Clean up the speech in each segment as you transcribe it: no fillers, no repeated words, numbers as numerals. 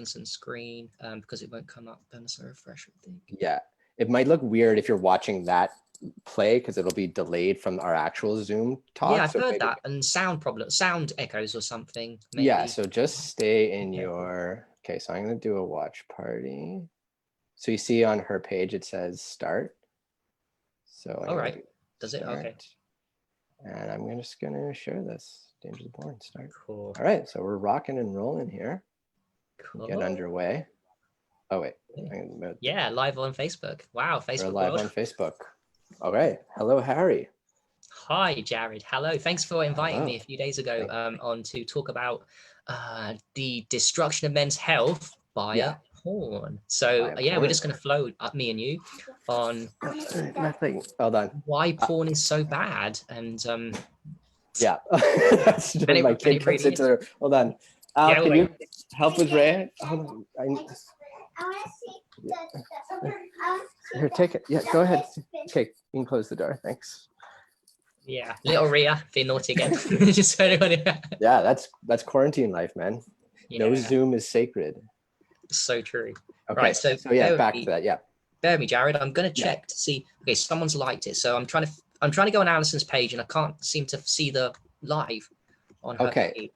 Allison's screen because it won't come up unless I refresh, I think. Yeah, it might look weird if you're watching that play because it'll be delayed from our actual Zoom talk. Yeah, I've heard that, and sound echoes or something. Maybe. Yeah, so just stay in your, okay, so I'm gonna do a watch party. So you see on her page, it says start. So all right, does it? Okay. And I'm just gonna share this. Dangers of Porn, start. Cool. All right, so we're rocking and rolling here. Cool. Get underway. Oh wait. Yeah, live on Facebook. Wow, Facebook. We're live on Facebook. All right. Hello, Harry. Hi, Jared. Hello. Thanks for inviting me a few days ago on to talk about the destruction of men's health via porn. So we're just going to flow up, me and you, on nothing. Hold on. Why porn is so bad, and yeah. My kid comes into the. Hold on. Al, can you help with Ray? Hold on. Here, take it. Yeah, go ahead. Okay, you can close the door. Thanks. Yeah, little Rhea being naughty again. Yeah, that's quarantine life, man. Yeah. No Zoom is sacred. So true. Okay, right, so yeah, back to that. Yeah. Bear with me, Jared. I'm gonna check to see. Okay, someone's liked it, so I'm trying to go on Allison's page, and I can't seem to see the live on her page.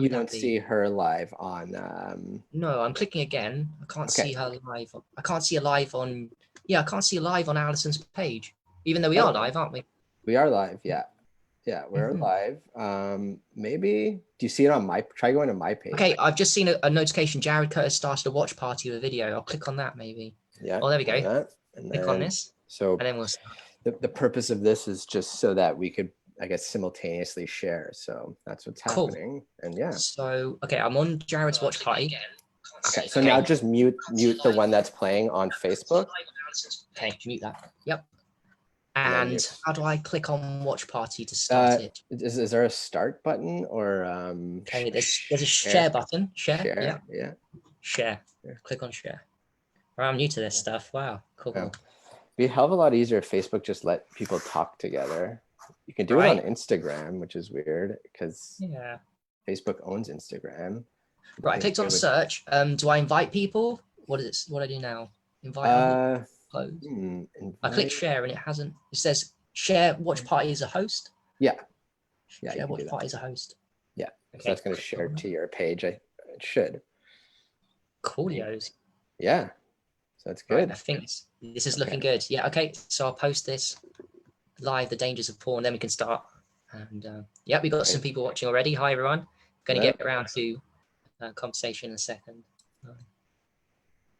You don't see her live on. No, I'm clicking again. I can't see her live. I can't see a live on. Yeah, I can't see a live on Allison's page, even though we are live, aren't we? We are live. Yeah, we're live. Maybe. Do you see it on my? Try going to my page. Okay, I've just seen a notification. Jared Curtis started a watch party with a video. I'll click on that maybe. Yeah. Oh, there we go. And click on this. So. And then we'll start. The purpose of this is just so that we could, I guess, simultaneously share. So that's what's happening. And yeah. So I'm on Jared's watch party. Okay. So now just mute the one that's playing on Facebook. Okay, mute that. Yep. And how do I click on watch party to start it? Is there a start button or okay, there's a share button. Share. Yeah. Share. Click on share. Well, I'm new to this stuff. Wow. Cool. Yeah. It'd be a hell of a lot easier if Facebook just let people talk together. You can do it on Instagram, which is weird because Facebook owns Instagram. Right, I clicked on search. Do I invite people? What is it? What do I do now? Invite. I click share and it hasn't. It says share watch party as a host. Yeah. Share watch party as a host. Yeah. Okay. So that's going to share to your page. It should. Coolios. Yeah. So that's good. Right, I think this is looking good. Yeah. Okay. So I'll post this live. The dangers of porn. Then we can start. And we got some people watching already. Hi everyone. Going to get around to conversation in a second.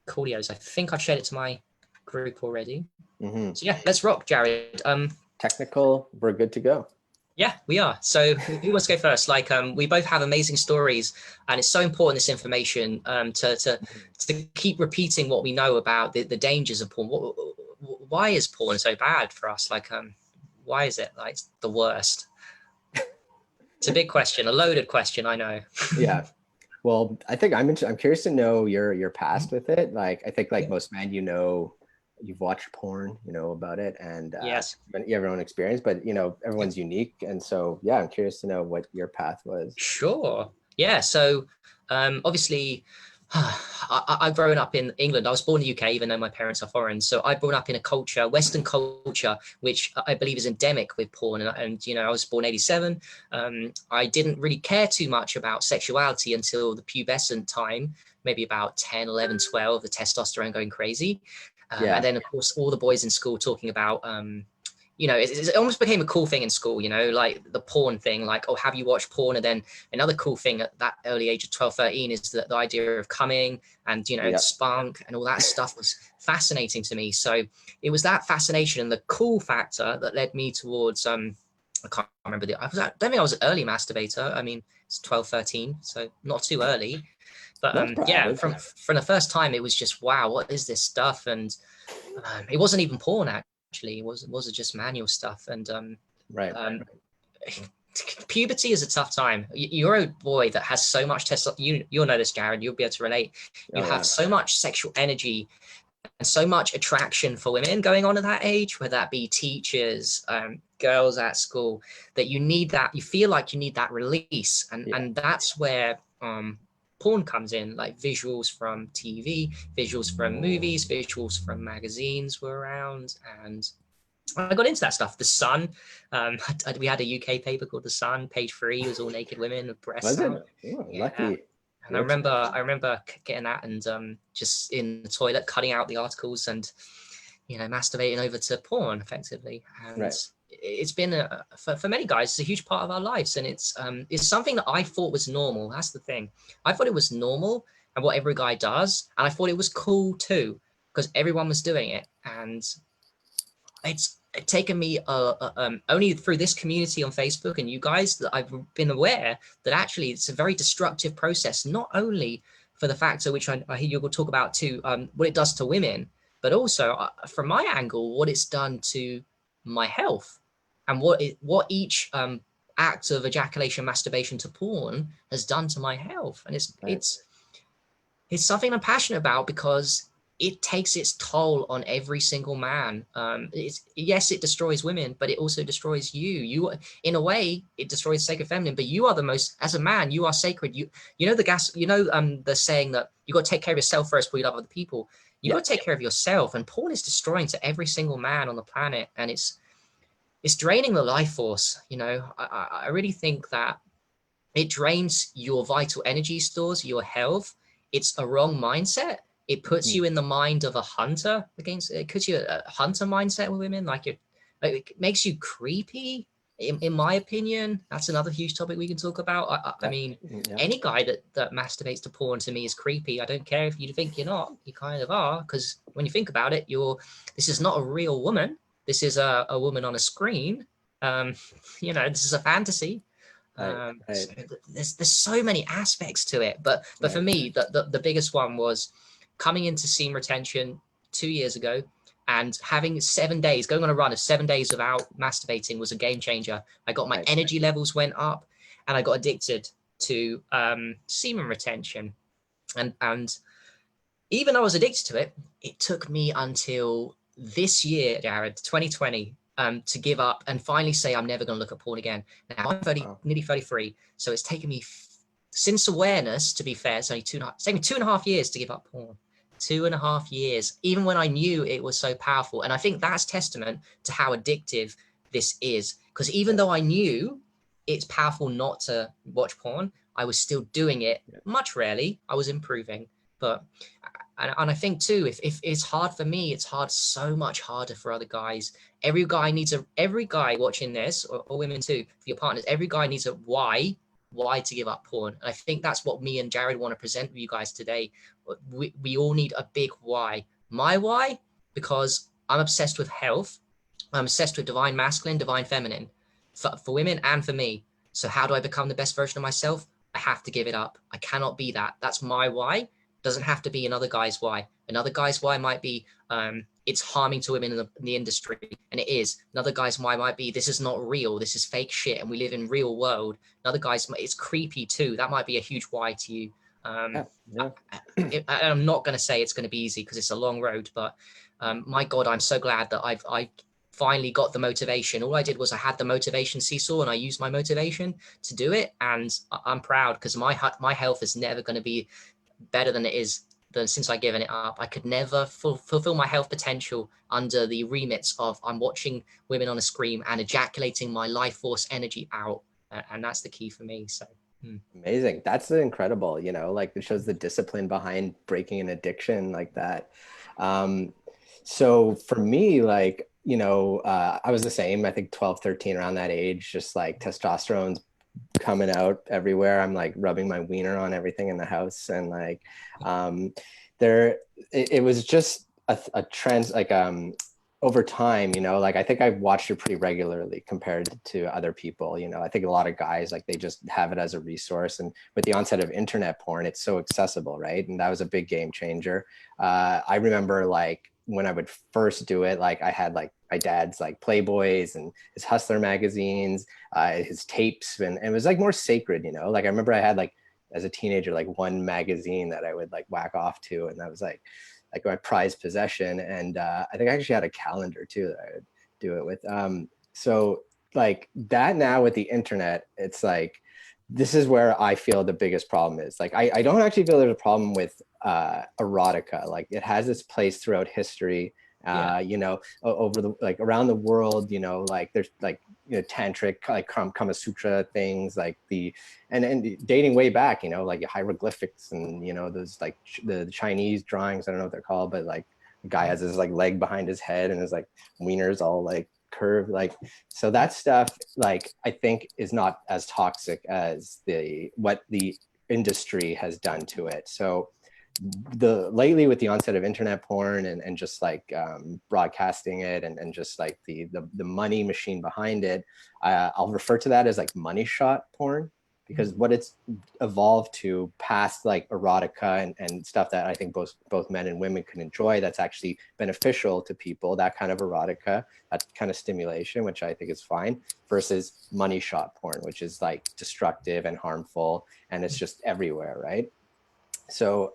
Coolios. I think I've shared it to my group already. So yeah, let's rock, Jared. Technical, we're good to go. Yeah, we are. So who wants to go first? Like we both have amazing stories, and it's so important, this information, to keep repeating what we know about the dangers of porn. Why is porn so bad for us? Like why is it like the worst? It's a big question, a loaded question, I know. Yeah. Well, I think I'm curious to know your past with it. Like I think like most men, you've watched porn, about it, and you have your own experience, but everyone's unique, and so I'm curious to know what your path was. Sure. Yeah. So obviously, I've grown up in England. I was born in the UK, even though my parents are foreign. So I've grown up in a culture, Western culture, which I believe is endemic with porn. And I was born 87. I didn't really care too much about sexuality until the pubescent time, maybe about 10, 11, 12, the testosterone going crazy. And then, of course, all the boys in school talking about, it almost became a cool thing in school, like the porn thing, like, oh, have you watched porn? And then another cool thing at that early age of 12, 13 is the idea of coming and, spunk and all that stuff was fascinating to me. So it was that fascination and the cool factor that led me towards, I can't remember I don't think I was an early masturbator. I mean, it's 12, 13, so not too early. But from the first time, it was just, wow, what is this stuff? And it wasn't even porn, actually. It was just manual stuff. And puberty is a tough time. You're a boy that has so much testosterone. You'll know this, Jared. You'll be able to relate. You have so much sexual energy and so much attraction for women going on at that age, whether that be teachers, girls at school, that you need that. You feel like you need that release. And that's where porn comes in, like visuals from TV, visuals from movies, visuals from magazines were around, and I got into that stuff. The Sun, we had a UK paper called The Sun. Page 3 was all naked women with breasts Was it? out. Oh, Yeah. lucky. And I remember getting that and just in the toilet cutting out the articles and masturbating over to porn effectively. And Right. it's been for many guys, it's a huge part of our lives, and it's something that I thought was normal. That's the thing. I thought it was normal and what every guy does, and I thought it was cool too because everyone was doing it. And it's taken me only through this community on Facebook and you guys that I've been aware that actually it's a very destructive process, not only for the factor which I hear you will talk about too, what it does to women, but also from my angle, what it's done to my health and what each act of ejaculation, masturbation to porn has done to my health. And it's something I'm passionate about because it takes its toll on every single man. Yes, it destroys women, but it also destroys you. You, in a way, it destroys the sacred feminine. But you are the most, as a man, you are sacred. You know the saying that you got to take care of yourself first before you love other people. You got to take care of yourself, and porn is destroying to every single man on the planet, and it's draining the life force. I really think that it drains your vital energy stores, your health. It's a wrong mindset. It puts you in the mind of a hunter it puts you a hunter mindset with women. It makes you creepy. In my opinion, that's another huge topic we can talk about. I mean, any guy that masturbates to porn to me is creepy. I don't care if you think you're not, you kind of are, because when you think about it, this is not a real woman. This is a woman on a screen. This is a fantasy. So there's so many aspects to it, but for me, the biggest one was coming into semen retention 2 years ago and having 7 days, going on a run of 7 days without masturbating was a game changer. I got my energy levels went up and I got addicted to semen retention. And even though I was addicted to it, it took me until this year, Jared, 2020, to give up and finally say I'm never going to look at porn again. Now I'm nearly 33, so it's taken me since awareness. To be fair, it's only it's taken me 2.5 years to give up porn. 2.5 years, even when I knew it was so powerful. And I think that's testament to how addictive this is. Because even though I knew it's powerful not to watch porn, I was still doing it. Much rarely, I was improving. But and I think too, if it's hard for me, it's so much harder for other guys. Every guy watching this, or women too, for your partners, every guy needs a why to give up porn. And I think that's what me and Jared want to present with you guys today. We all need a big why. My why, because I'm obsessed with health. I'm obsessed with divine masculine, divine feminine, for women and for me. So how do I become the best version of myself? I have to give it up. I cannot be that. That's my why. Doesn't have to be another guy's why. Another guy's why might be it's harming to women in the industry, and it is. Another guy's why might be this is not real, this is fake shit, and we live in real world. Another guy's it's creepy too. That might be a huge why to you. I'm not going to say it's going to be easy because it's a long road, but my God, I'm so glad that I finally got the motivation. All I did was I had the motivation seesaw and I used my motivation to do it, and I'm proud because my health is never going to be better than it is since I've given it up. I could never fulfill my health potential under the remits of I'm watching women on a screen and ejaculating my life force energy out, and that's the key for me. So amazing. That's incredible. Like it shows the discipline behind breaking an addiction like that. So for me, like I was the same. I think 12, 13, around that age, just like testosterone's coming out everywhere. I'm like rubbing my wiener on everything in the house, and like it was just a trend, like over time, like I think I've watched it pretty regularly compared to other people. I think a lot of guys, like they just have it as a resource, and with the onset of internet porn, it's so accessible, right? And that was a big game changer. I remember like when I would first do it, like I had like my dad's like Playboys and his Hustler magazines, his tapes, and it was like more sacred, like I remember I had like as a teenager, like one magazine that I would like whack off to, and that was like my prized possession. And I think I actually had a calendar too that I would do it with. So like that now with the internet, it's like this is where I feel the biggest problem is. Like, I don't actually feel there's a problem with erotica. Like, it has its place throughout history. You know, over the, like, around the world, you know, like there's like, you know, tantric, like Kama Sutra things, like and dating way back, you know, like hieroglyphics and, you know, those like the Chinese drawings, I don't know what they're called, but like the guy has his like leg behind his head and his like wiener's all like curved, like, so that stuff, like, I think is not as toxic as what the industry has done to it. So lately with the onset of internet porn and just like broadcasting it and just like the money machine behind it, I'll refer to that as like money shot porn, because what it's evolved to past like erotica and stuff that I think both men and women can enjoy, that's actually beneficial to people, that kind of erotica, that kind of stimulation, which I think is fine, versus money shot porn, which is like destructive and harmful, and it's just everywhere, right? So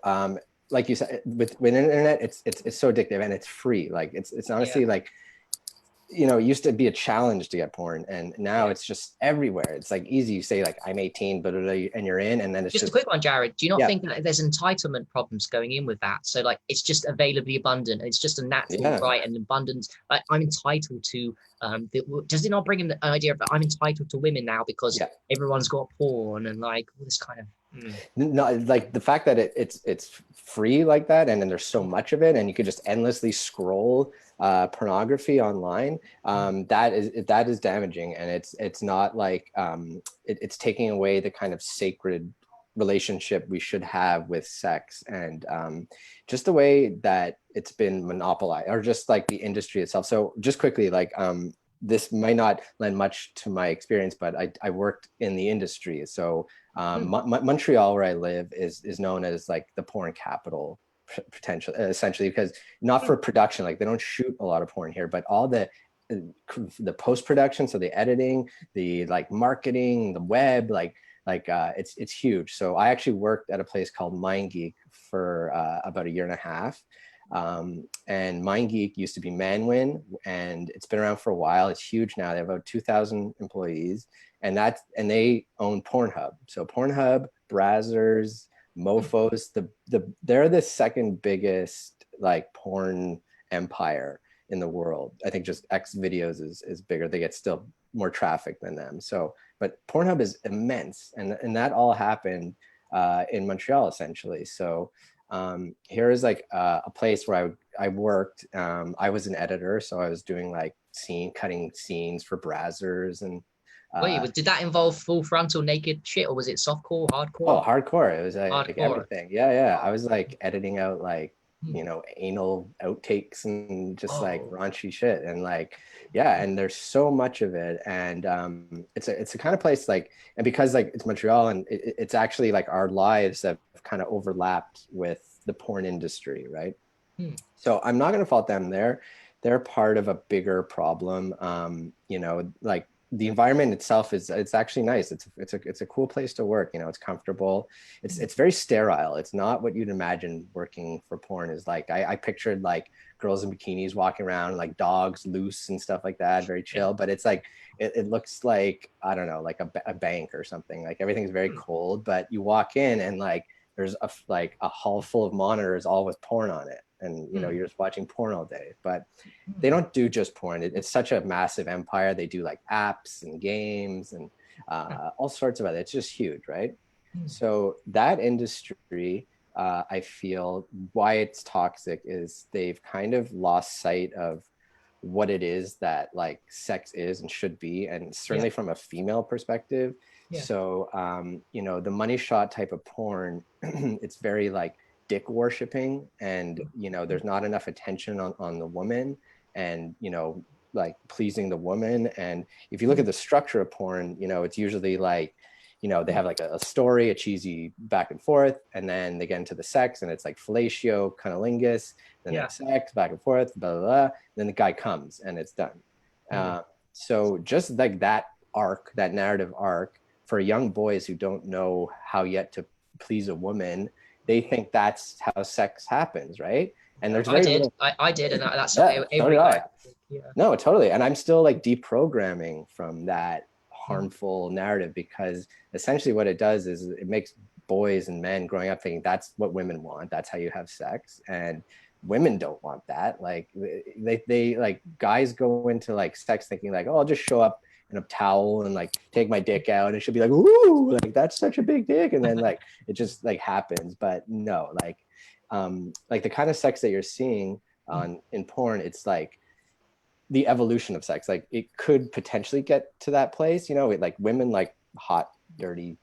like you said, with internet, it's so addictive, and it's free. Like, it's honestly like, you know, it used to be a challenge to get porn, and now it's just everywhere. It's like easy. You say like, I'm 18, but and you're in, and then it's Just a quick one, Jared. Do you not think that there's entitlement problems going in with that? So like, it's just availably abundant. It's just a natural right and abundance. Like, I'm entitled to. Does it not bring in the idea of I'm entitled to women now because everyone's got porn and like all this kind of. No, like the fact that it's free like that, and then there's so much of it, and you could just endlessly scroll pornography online. That is damaging, and it's not like it's taking away the kind of sacred relationship we should have with sex, and just the way that it's been monopolized, or just like the industry itself. So just quickly, like this might not lend much to my experience, but I worked in the industry. So Montreal, where I live, is known as like the porn capital, potential, essentially, because not for production, like they don't shoot a lot of porn here, but all the post-production, so the editing, the like marketing, the web, like it's huge. So I actually worked at a place called MindGeek for about a year and a half. And MindGeek used to be Manwin, and it's been around for a while. It's huge now. They have about 2,000 employees, and they own Pornhub. So Pornhub, Brazzers, Mofos, they're the second biggest like porn empire in the world. I think just X videos is bigger. They get still more traffic than them. So, but Pornhub is immense, and that all happened in Montreal, essentially. So here is like a place where I worked. I was an editor, so I was doing like cutting scenes for Brazzers. And wait, did that involve full frontal naked shit, or was it softcore, hardcore? Oh, hardcore. It was like everything. Yeah. I was like editing out like, you know, anal outtakes and just like raunchy shit, and like, and there's so much of it, and it's a kind of place like, and because like it's Montreal, and it's actually like our lives have kind of overlapped with the porn industry, right? So I'm not going to fault them. They're part of a bigger problem. You know, like the environment itself it's actually nice. It's a cool place to work. You know, it's comfortable. It's very sterile. It's not what you'd imagine working for porn is like. I pictured like girls in bikinis walking around, like dogs loose and stuff like that, very chill. But it's like it looks like, I don't know, like a bank or something. Like everything's very cold, but you walk in and like there's a hall full of monitors all with porn on it, and you know, you're just watching porn all day. But they don't do just porn. It's such a massive empire. They do like apps and games and all sorts of it. It's just huge, right? So that industry, I feel why it's toxic is they've kind of lost sight of what it is that like sex is and should be, and certainly from a female perspective. So you know, the money shot type of porn, it's very like dick worshipping, and you know, there's not enough attention on the woman, and you know, like pleasing the woman. And if you look at the structure of porn, you know, it's usually like, you know, they have like a story, a cheesy back and forth, and then they get into the sex, and it's like fellatio, cunnilingus, then sex, back and forth, blah, blah, blah. Then the guy comes and it's done. So just like that arc, that narrative arc, for young boys who don't know how yet to please a woman, they think that's how sex happens, right? And there's I did, and that's so did I. No, totally. And I'm still like deprogramming from that harmful narrative, because essentially what it does is it makes boys and men growing up thinking that's what women want, that's how you have sex, and women don't want that. Like they like, guys go into like sex thinking like, oh, I'll just show up in a towel and like take my dick out and it should be like, ooh, like that's such a big dick, and then like it just like happens. But no, like the kind of sex that you're seeing in porn, it's like the evolution of sex. Like it could potentially get to that place, you know, like women like hot, dirty,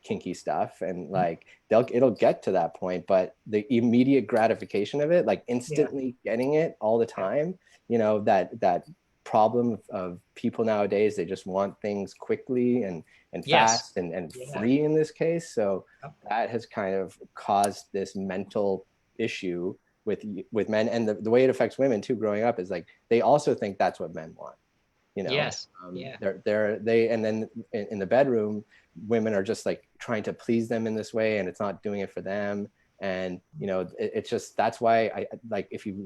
kinky stuff, and like it'll get to that point, but the immediate gratification of it, like instantly getting it all the time, you know, that problem of people nowadays, they just want things quickly and fast and free in this case. So that has kind of caused this mental issue with men, and the way it affects women too growing up is like they also think that's what men want, you know. They and then in the bedroom, women are just like trying to please them in this way, and it's not doing it for them. And you know, it's just, that's why I like, if you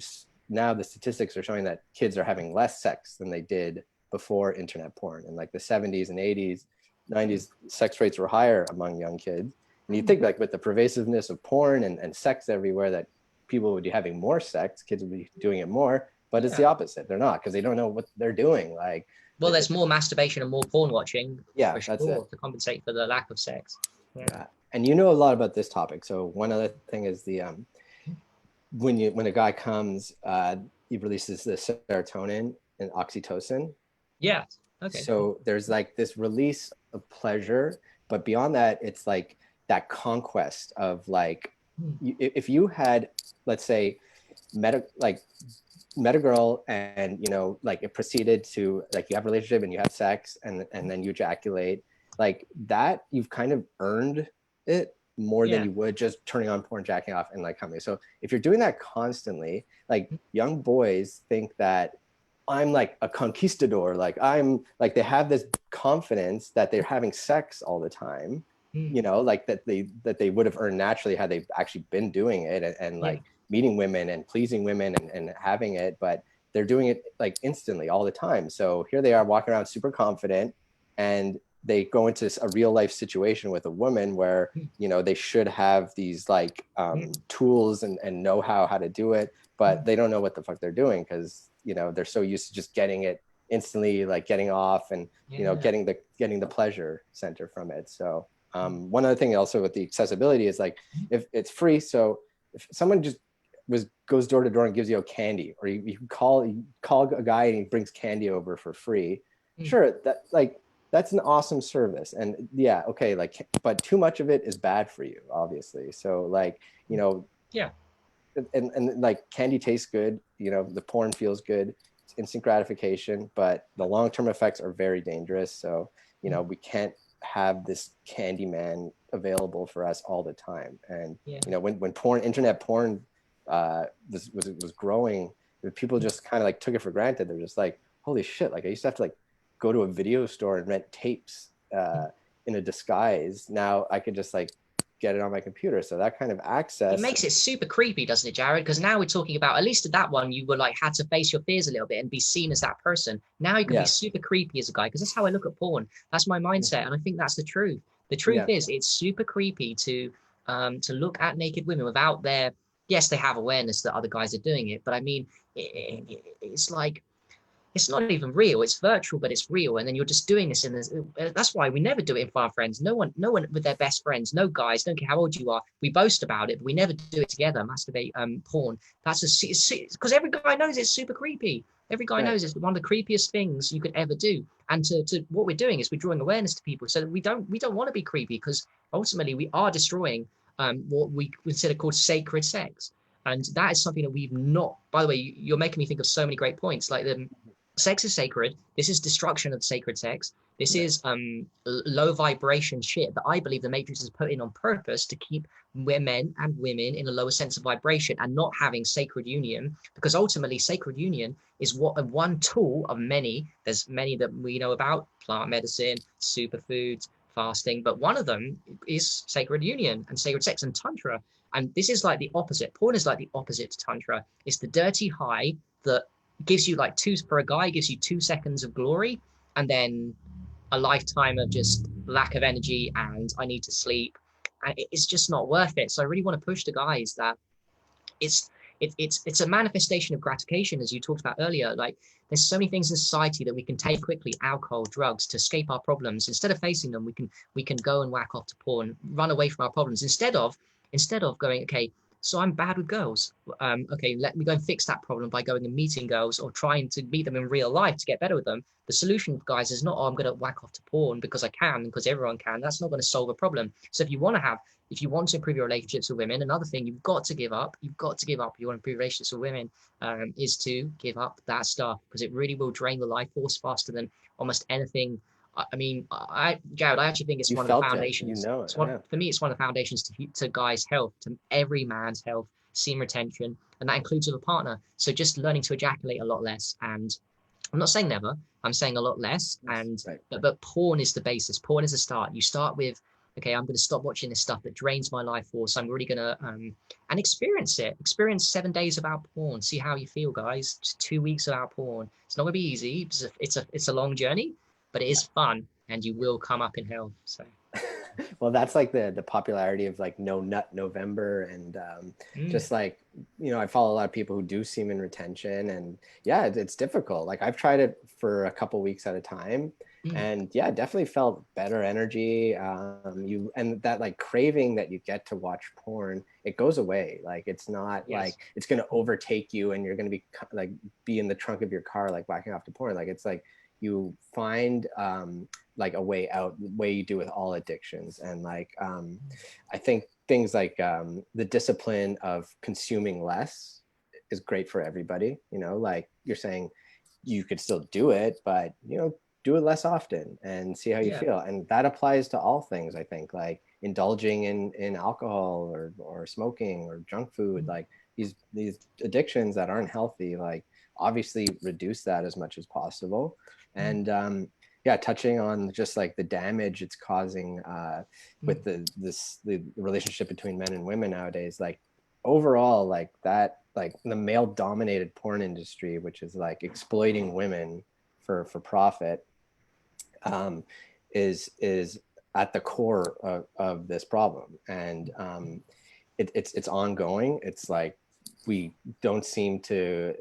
now, the statistics are showing that kids are having less sex than they did before internet porn. In like the 70s and 80s, 90s, sex rates were higher among young kids. And you think like with the pervasiveness of porn and sex everywhere, that people would be having more sex, kids would be doing it more, but it's the opposite. They're not, because they don't know what they're doing. Like, well, there's more masturbation and more porn watching. Yeah, for sure, that's it. to compensate for the lack of sex. And you know a lot about this topic. So one other thing is the when a guy comes, he releases the serotonin and oxytocin. Yeah. Okay. So there's like this release of pleasure, but beyond that, it's like that conquest of like, if you had, let's say, met a girl, and you know, like it proceeded to like, you have a relationship and you have sex, and then you ejaculate, like that, you've kind of earned it more than you would just turning on porn, jacking off, and like coming. So if you're doing that constantly, like young boys think that I'm like a conquistador, like I'm like, they have this confidence that they're having sex all the time, you know, like that they would have earned naturally had they actually been doing it, and like meeting women and pleasing women and having it, but they're doing it like instantly all the time. So here they are walking around super confident, and they go into a real life situation with a woman where, you know, they should have these like tools and know how to do it, but they don't know what the fuck they're doing, because, you know, they're so used to just getting it instantly, like getting off and, you know, getting the pleasure center from it. So one other thing also with the accessibility is like, if it's free, so if someone just goes door to door and gives you a candy, or you call a guy and he brings candy over for free, sure, that like, that's an awesome service. And yeah, okay, like, but too much of it is bad for you, obviously. So like, you know, and like candy tastes good, you know, the porn feels good, it's instant gratification, but the long-term effects are very dangerous. So, you know, we can't have this candy man available for us all the time. And you know, when internet porn was growing, people just kind of like took it for granted. They're just like, holy shit, like I used to have to like go to a video store and rent tapes in a disguise. Now I could just like get it on my computer. So that kind of access, it makes it super creepy, doesn't it, Jared? Because now we're talking about, at least at that one, you were like, had to face your fears a little bit and be seen as that person. Now you can be super creepy as a guy, because that's how I look at porn. That's my mindset. And I think that's the truth. The truth is, it's super creepy to look at naked women without their, yes, they have awareness that other guys are doing it, but I mean, it's like, it's not even real. It's virtual, but it's real. And then you're just doing this in this. That's why we never do it in front of friends. No one with their best friends. No guys. Don't care how old you are. We boast about it, but we never do it together. Masturbate, porn. That's because every guy knows it's super creepy. Every guy knows it's one of the creepiest things you could ever do. And to what we're doing is we're drawing awareness to people, so that we don't want to be creepy, because ultimately we are destroying what we consider called sacred sex. And that is something that we've not. By the way, you're making me think of so many great points, like the. Sex is sacred. This is destruction of sacred sex. This is low vibration shit that I believe the Matrix is put in on purpose to keep men and women in a lower sense of vibration and not having sacred union, because ultimately sacred union is one tool of many. There's many that we know about: plant medicine, superfoods, fasting, but one of them is sacred union and sacred sex and tantra. And this is like the opposite. Porn is like the opposite to tantra. It's the dirty high that gives you like for a guy, gives you 2 seconds of glory, and then a lifetime of just lack of energy and I need to sleep. And it's just not worth it. So I really want to push the guys that it's it's a manifestation of gratification, as you talked about earlier. Like there's so many things in society that we can take quickly, alcohol, drugs, to escape our problems. Instead of facing them, we can go and whack off to porn, run away from our problems. Instead of going, okay, so I'm bad with girls. Okay, let me go and fix that problem by going and meeting girls or trying to meet them in real life to get better with them. The solution, guys, is not, oh, I'm going to whack off to porn because I can, because everyone can. That's not going to solve a problem. So if you want to improve your relationships with women, another thing you've got to give up, you want to improve relationships with women, is to give up that stuff, because it really will drain the life force faster than almost anything. I mean, Jared, I actually think it's You one of the felt it, foundations. it, yeah. For me, it's one of the foundations to guys' health, to every man's health, semen retention, and that includes with a partner. So just learning to ejaculate a lot less, and I'm not saying never, I'm saying a lot less. And Right. but porn is the basis. Porn is the start. You start with, okay, I'm going to stop watching this stuff that drains my life force. I'm really going to and experience it. Experience 7 days without porn. See how you feel, guys. Just 2 weeks without porn. It's not going to be easy. It's a long journey, but it is fun, and you will come up in hell. So. Well, that's like the popularity of like No Nut November, and just like, you know, I follow a lot of people who do semen retention, and yeah, it's difficult. Like I've tried it for a couple weeks at a time, and yeah, definitely felt better energy. And that like craving that you get to watch porn, it goes away. Like it's not like it's going to overtake you and you're going to be in the trunk of your car like whacking off to porn. Like it's like you find like a way out, the way you do with all addictions. And like I think things like the discipline of consuming less is great for everybody. You know, like you're saying, you could still do it, but you know, do it less often and see how you feel. And that applies to all things. I think like indulging in alcohol or smoking or junk food, like these addictions that aren't healthy, like obviously reduce that as much as possible. And yeah, touching on just like the damage it's causing with the relationship between men and women nowadays, like overall, like that, like the male dominated porn industry, which is like exploiting women for profit, is at the core of this problem. And it's ongoing. It's like we don't seem to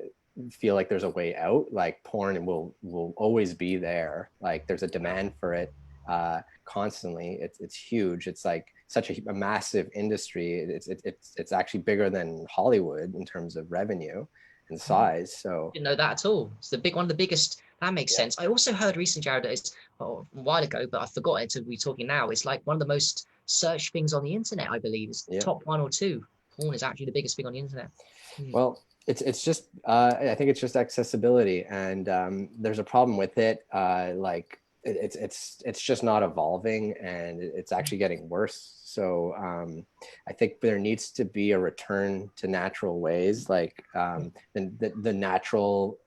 feel like there's a way out. Like porn will always be there. Like there's a demand for it constantly. It's huge. It's like such a massive industry. It's actually bigger than Hollywood in terms of revenue and size. So Didn't know that at all. It's one of the biggest. That makes sense. I also heard recently, Jared, that it's a while ago, but I forgot it until we're talking now. It's like one of the most searched things on the internet, I believe. It's top 1 or 2. Porn is actually the biggest thing on the internet. Well, it's just I think it's just accessibility, and there's a problem with it. Like it's just not evolving, and it's actually getting worse. So I think there needs to be a return to natural ways, like the natural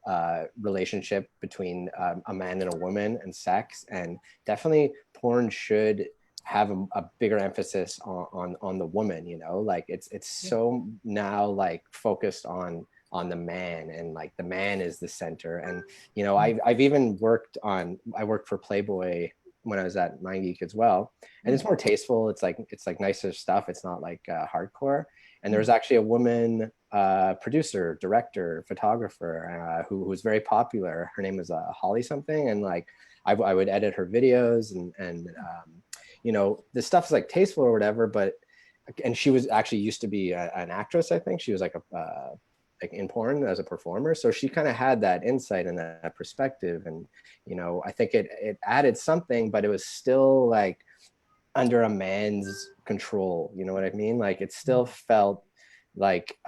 relationship between a man and a woman and sex. And definitely porn should have a bigger emphasis on the woman, you know, like it's so now like focused on the man, and like the man is the center. And you know, I've even I worked for Playboy when I was at MindGeek as well, and it's more tasteful. It's like nicer stuff. It's not like hardcore. And there was actually a woman producer, director, photographer who was very popular. Her name was Holly something, and like I would edit her videos, and you know, this stuff is like tasteful or whatever, but, and she was actually used to be an actress. I think she was like like in porn as a performer. So she kind of had that insight and that perspective. And, you know, I think it added something, but it was still like under a man's control. You know what I mean? Like it still felt like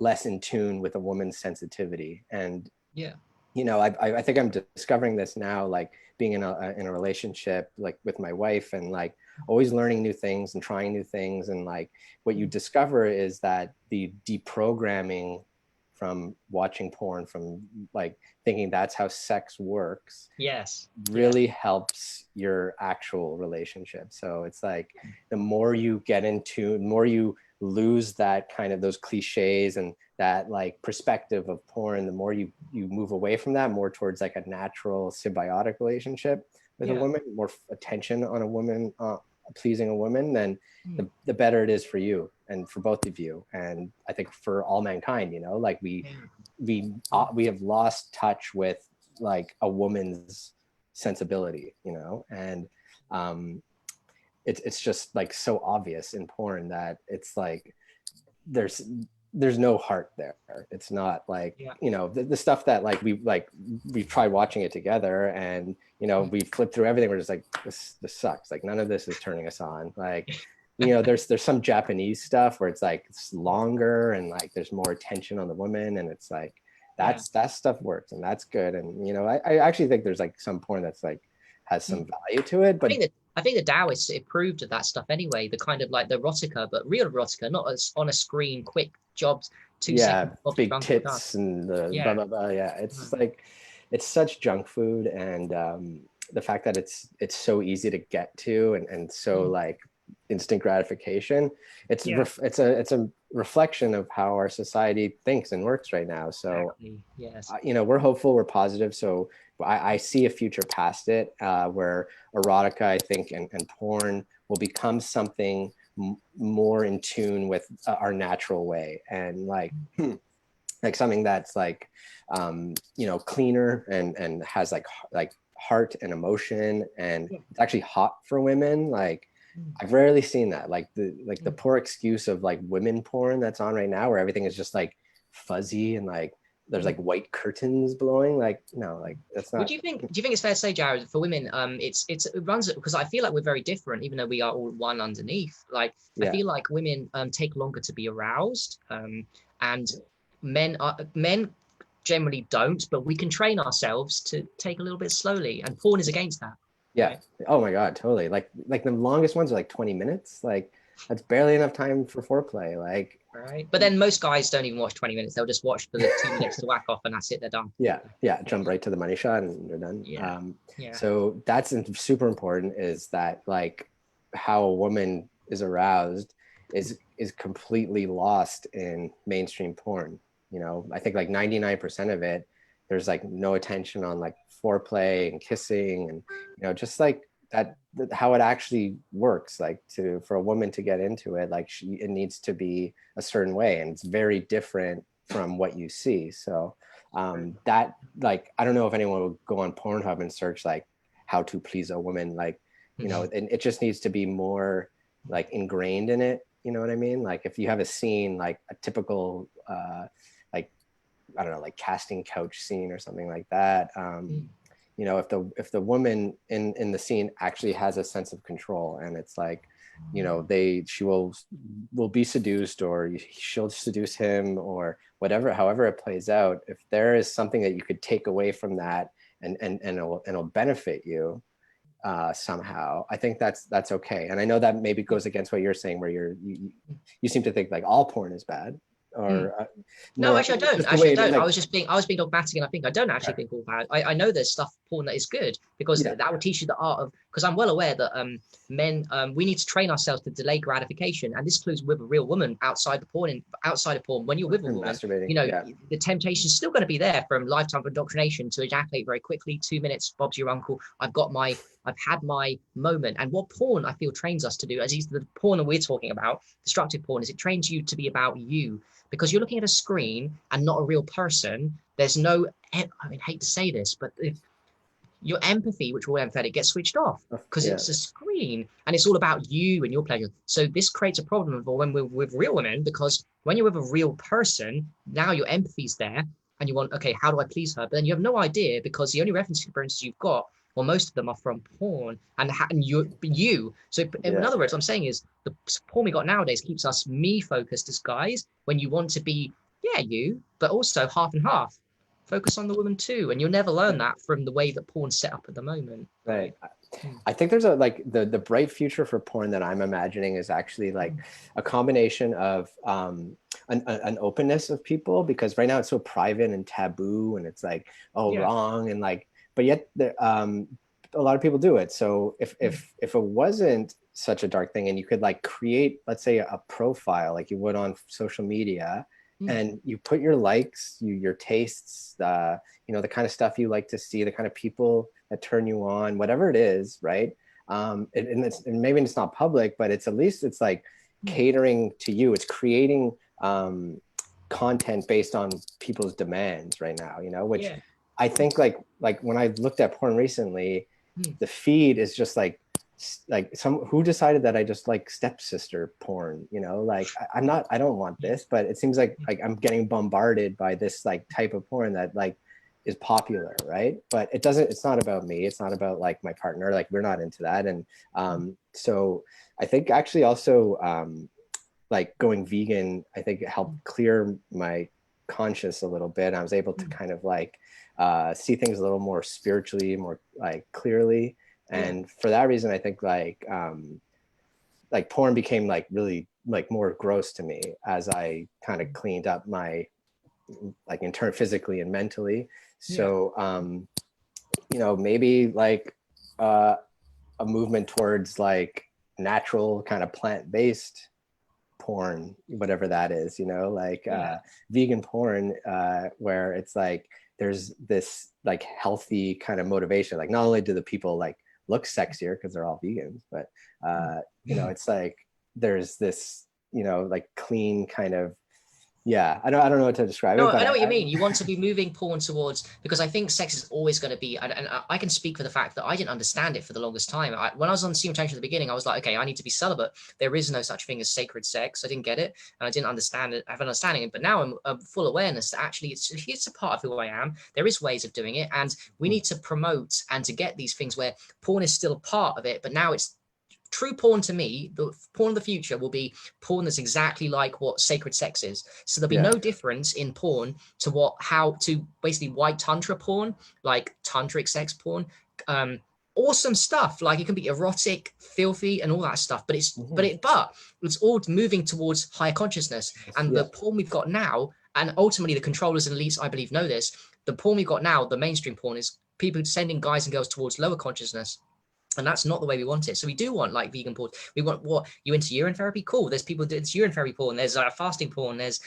less in tune with a woman's sensitivity. And, you know, I think I'm discovering this now, like being in a relationship, like with my wife, and like always learning new things and trying new things. And like what you discover is that the deprogramming from watching porn, from like thinking that's how sex works, really helps your actual relationship. So it's like the more you get into, the more you lose that kind of those cliches and that like perspective of porn, the more you move away from that, more towards like a natural symbiotic relationship, with a woman, more attention on a woman, pleasing a woman, then Mm. the better it is for you and for both of you. And I think for all mankind, you know, like we have lost touch with like a woman's sensibility, you know, and it's just like so obvious in porn that it's like there's no heart there. It's not like, you know, the stuff that like we've tried watching it together, and you know, we've flipped through everything. We're just like, this sucks. Like none of this is turning us on. Like, you know, there's some Japanese stuff where it's like it's longer and like there's more attention on the woman, and it's like that stuff works and that's good. And you know, I actually think there's like some porn that's like has some value to it. But I think the Taoists approved of that stuff anyway. The kind of like the erotica, but real erotica, not as on a screen, quick jobs, 2 seconds. Big tits and the blah blah blah. Yeah, it's like it's such junk food, and the fact that it's so easy to get to and so like instant gratification. It's a reflection of how our society thinks and works right now. So you know, we're hopeful, we're positive. So I see a future past it where erotica, I think, and porn will become something more in tune with our natural way, and like like something that's like you know, cleaner and has like heart and emotion, and it's actually hot for women. Like I've rarely seen that, like the poor excuse of like women porn that's on right now, where everything is just like fuzzy and like there's like white curtains blowing. Like no, like that's not. What do you think? Do you think it's fair to say, Jared, for women, it runs, because I feel like we're very different, even though we are all one underneath. Like I feel like women take longer to be aroused, and men generally don't, but we can train ourselves to take a little bit slowly, and porn is against that. Yeah. Right? Oh my God, totally. Like the longest ones are like 20 minutes. Like that's barely enough time for foreplay. Like, right. But then most guys don't even watch 20 minutes. They'll just watch for the 2 minutes to whack off, and that's it. They're done. Yeah. Jump right to the money shot and they're done. So that's super important, is that like how a woman is aroused is completely lost in mainstream porn. You know, I think like 99% of it, there's like no attention on like foreplay and kissing, and you know, just like that how it actually works. Like for a woman to get into it, like it needs to be a certain way, and it's very different from what you see. So that, like, I don't know if anyone would go on Pornhub and search like how to please a woman, like, you know, and it just needs to be more like ingrained in it. You know what I mean? Like if you have a scene, like a typical like, I don't know, like casting couch scene or something like that. You know, if the woman in the scene actually has a sense of control, and it's like, you know, she will be seduced, or she'll seduce him, or whatever, however it plays out. If there is something that you could take away from that, and it'll benefit you somehow, I think that's okay. And I know that maybe goes against what you're saying, where you seem to think like all porn is bad. Or no, actually I don't. Like, I was being dogmatic, and I think I don't actually think all bad. I know there's stuff porn that is good, because that will teach you the art of, because I'm well aware that men, we need to train ourselves to delay gratification, and this includes with a real woman outside of porn. When you're with a woman, you know, the temptation is still going to be there from lifetime of indoctrination to ejaculate very quickly. 2 minutes, Bob's your uncle. I've had my moment. And what porn, I feel, trains us to do, as is the porn that we're talking about, destructive porn, is it trains you to be about you. Because you're looking at a screen and not a real person. There's no, I mean, I hate to say this, but if your empathy, which we're empathetic, gets switched off, because it's a screen and it's all about you and your pleasure. So this creates a problem for when we're with real women, because when you're with a real person, now your empathy's there and you want, okay, how do I please her? But then you have no idea, because the only reference experiences you've got, well, most of them are from porn, and you. So in other words, what I'm saying is the porn we got nowadays keeps us me-focused as guys, when you want to be, you, but also half and half. Focus on the woman too, and you'll never learn that from the way that porn's set up at the moment. Right. I think there's the bright future for porn that I'm imagining is actually like a combination of an openness of people, because right now it's so private and taboo, and it's like wrong, and like, but yet a lot of people do it. So if it wasn't such a dark thing, and you could like create, let's say, a profile like you would on social media, and you put your likes, your tastes, you know, the kind of stuff you like to see, the kind of people that turn you on, whatever it is, right? And maybe it's not public, but it's at least it's like catering to you. It's creating content based on people's demands right now, you know, which I think like when I looked at porn recently, the feed is just like some who decided that I just like stepsister porn, you know, like I don't want this, but it seems like I'm getting bombarded by this like type of porn that like is popular, right? But it's not about me, it's not about like my partner, like we're not into that. And so I think actually also like going vegan, I think it helped clear my conscience a little bit. I was able to kind of like see things a little more spiritually, more like clearly. And for that reason, I think like porn became like really like more gross to me as I kind of cleaned up my like in turn physically and mentally. So you know, maybe like a movement towards like natural kind of plant-based porn, whatever that is, you know, like vegan porn, where it's like there's this like healthy kind of motivation. Like not only do the people like look sexier because they're all vegans, but you know, it's like there's this, you know, like clean kind of I don't know what to describe it, but I know what you mean. You want to be moving porn towards, because I think sex is always going to be, and I can speak for the fact that I didn't understand it for the longest time. When I was on Semen Tantra at the beginning, I was like, okay, I need to be celibate. There is no such thing as sacred sex. I didn't get it, and I didn't understand it, have an understanding. But now I'm full awareness that actually it's a part of who I am. There is ways of doing it, and we need to promote and to get these things where porn is still a part of it, but now it's true porn. To me, the porn of the future will be porn that's exactly like what sacred sex is. So there'll be no difference in porn to how to basically white tantra porn, like tantric sex porn. Awesome stuff. Like it can be erotic, filthy, and all that stuff. But it's all moving towards higher consciousness. And the porn we've got now, and ultimately the controllers and elites, I believe, know this. The porn we've got now, the mainstream porn, is people sending guys and girls towards lower consciousness. And that's not the way we want it. So we do want like vegan porn. We want, what, you into urine therapy? Cool. There's people do urine therapy porn. There's fasting porn. There's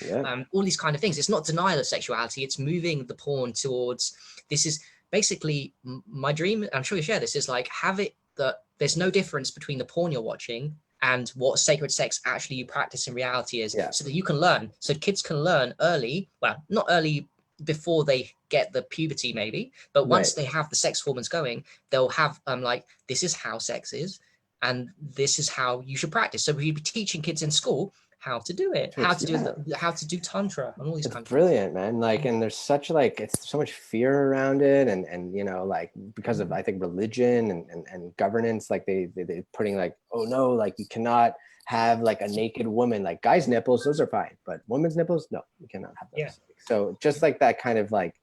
all these kind of things. It's not denial of sexuality. It's moving the porn towards, this is basically my dream. I'm sure you share this, is like have it that there's no difference between the porn you're watching and what sacred sex actually you practice in reality is, so that you can learn. So kids can learn early, well, not early before they get the puberty maybe, but once they have the sex hormones going, they'll have like, this is how sex is and this is how you should practice. So we'd be teaching kids in school how to do it, how to do tantra and all these kinds of things. Brilliant, man. Like, and there's such like, it's so much fear around it, and you know, like because of I think religion and governance, like they putting like, oh no, like you cannot have like a naked woman. Like guys' nipples, those are fine, but women's nipples, no, you cannot have those. So just like that kind of like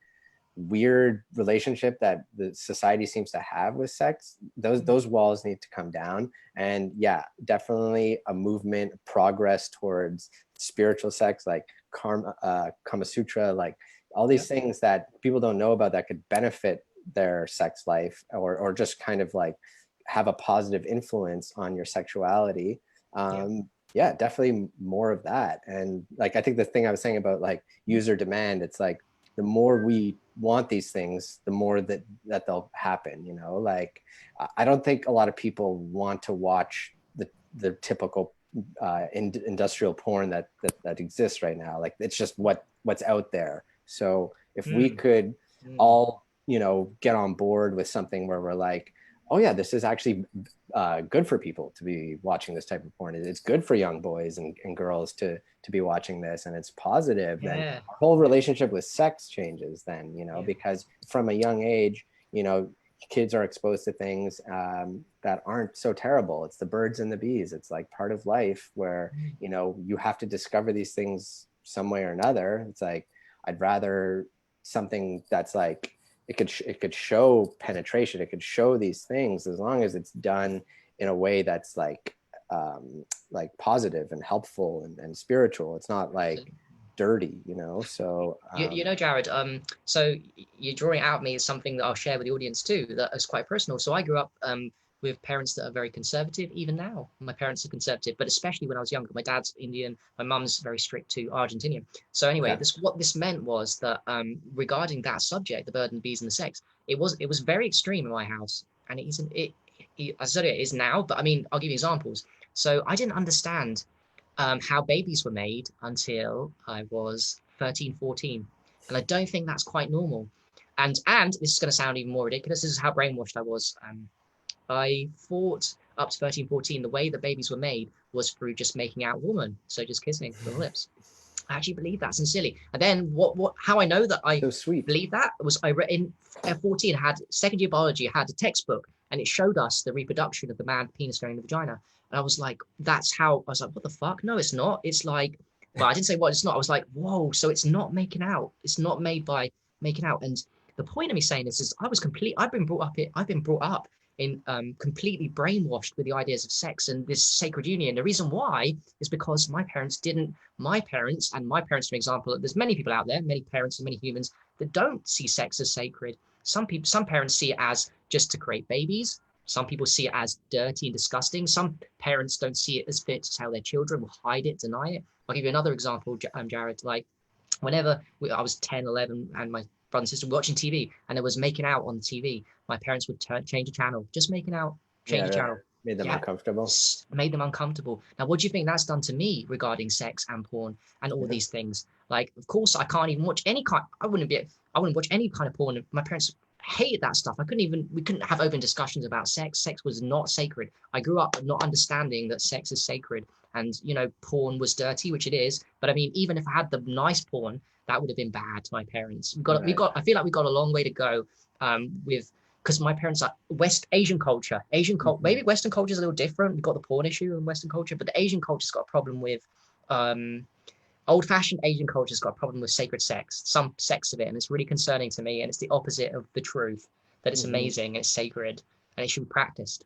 weird relationship that the society seems to have with sex, those walls need to come down. And definitely a movement, progress towards spiritual sex, like Kama Sutra, like all these things that people don't know about that could benefit their sex life, or just kind of like have a positive influence on your sexuality. Definitely more of that. And like, I think the thing I was saying about like user demand, it's like the more we want these things, the more that they'll happen, you know. Like I don't think a lot of people want to watch the typical industrial porn that exists right now. Like it's just what's out there. So if we could all, you know, get on board with something where we're like, oh yeah, this is actually good for people to be watching this type of porn. It's good for young boys and girls to be watching this, and it's positive. Then our whole relationship with sex changes then, you know, because from a young age, you know, kids are exposed to things that aren't so terrible. It's the birds and the bees. It's like part of life where, you know, you have to discover these things some way or another. It's like, I'd rather something that's like, it could show penetration, it could show these things, as long as it's done in a way that's like positive and helpful and spiritual. It's not like dirty, you know. So you know, Jared, so you're drawing out me is something that I'll share with the audience too, that is quite personal. So I grew up with parents that are very conservative. Even now, my parents are conservative, but especially when I was younger. My dad's Indian, my mum's very strict to Argentinian. So anyway, Okay. what this meant was that regarding that subject, the bird and the bees and the sex, it was very extreme in my house, and it isn't it. I said it is now, but I mean, I'll give you examples. So I didn't understand how babies were made until I was 13, 14. And I don't think that's quite normal. And this is going to sound even more ridiculous. This is how brainwashed I was. I thought up to 13, 14, the way that babies were made was through just making out woman. So just kissing with the lips. I actually believe that sincerely. And then how I know that I So sweet. believe that was I read in 14, I had second year biology, I had a textbook and it showed us the reproduction of the man penis going in the vagina. And I was like, that's how I was like, what the fuck? No, it's not. It's like, well, I didn't say what it's not. I was like, whoa, so it's not making out. It's not made by making out. And the point of me saying this is I've been brought up in completely brainwashed with the ideas of sex and this sacred union. The reason why is because my parents, for example, there's many people out there, many parents and many humans that don't see sex as sacred. Some parents see it as just to create babies. Some people see it as dirty and disgusting. Some parents don't see it as fit to tell their children, will hide it, deny it. I'll give you another example, Jared. Like whenever I was 10, 11, and my brother and sister were watching TV and there was making out on TV, my parents would change the channel, just making out, change the channel. Made them uncomfortable. Made them uncomfortable. Now, what do you think that's done to me regarding sex and porn and all these things? Like, of course, I can't even watch any kind. I wouldn't watch any kind of porn. My parents hated that stuff. We couldn't have open discussions about sex. Sex was not sacred. I grew up not understanding that sex is sacred and, porn was dirty, which it is. But I mean, even if I had the nice porn, that would have been bad to my parents. I feel like we got a long way to go because my parents are Asian culture. Maybe Western culture is a little different. We've got the porn issue in Western culture, but the Asian culture's got a problem with old-fashioned Asian culture's got a problem with sacred sex, some sex of it, and it's really concerning to me. And it's the opposite of the truth, that it's amazing and it's sacred and it should be practiced.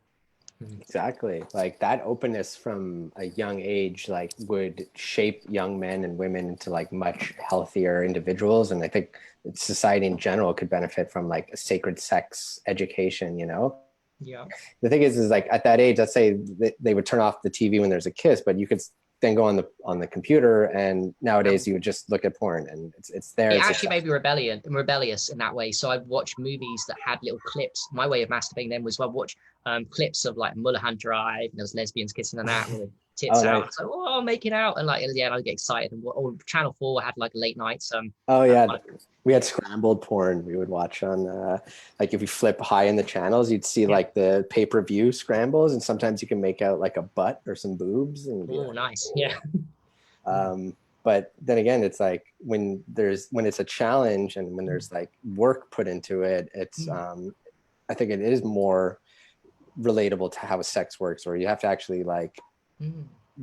Exactly. Like that openness from a young age, like would shape young men and women into like much healthier individuals. And I think society in general could benefit from like a sacred sex education, Yeah. The thing is like at that age, let's say they would turn off the TV when there's a kiss, but you could then go on the computer, and nowadays you would just look at porn and it's there. It actually made me rebellious in that way. So I watched movies that had little clips. My way of masturbating then was I watch clips of like Mulholland Drive, and there was lesbians kissing and that with tits out. Nice. I was like, making out, and like yeah, I'd get excited. And Channel 4 had like late nights. We had scrambled porn we would watch on like if you flip high in the channels, you'd see like the pay-per-view scrambles, and sometimes you can make out like a butt or some boobs. And nice. Yeah. But then again, it's like when it's a challenge and when there's like work put into it, it's I think it is more relatable to how sex works, where you have to actually like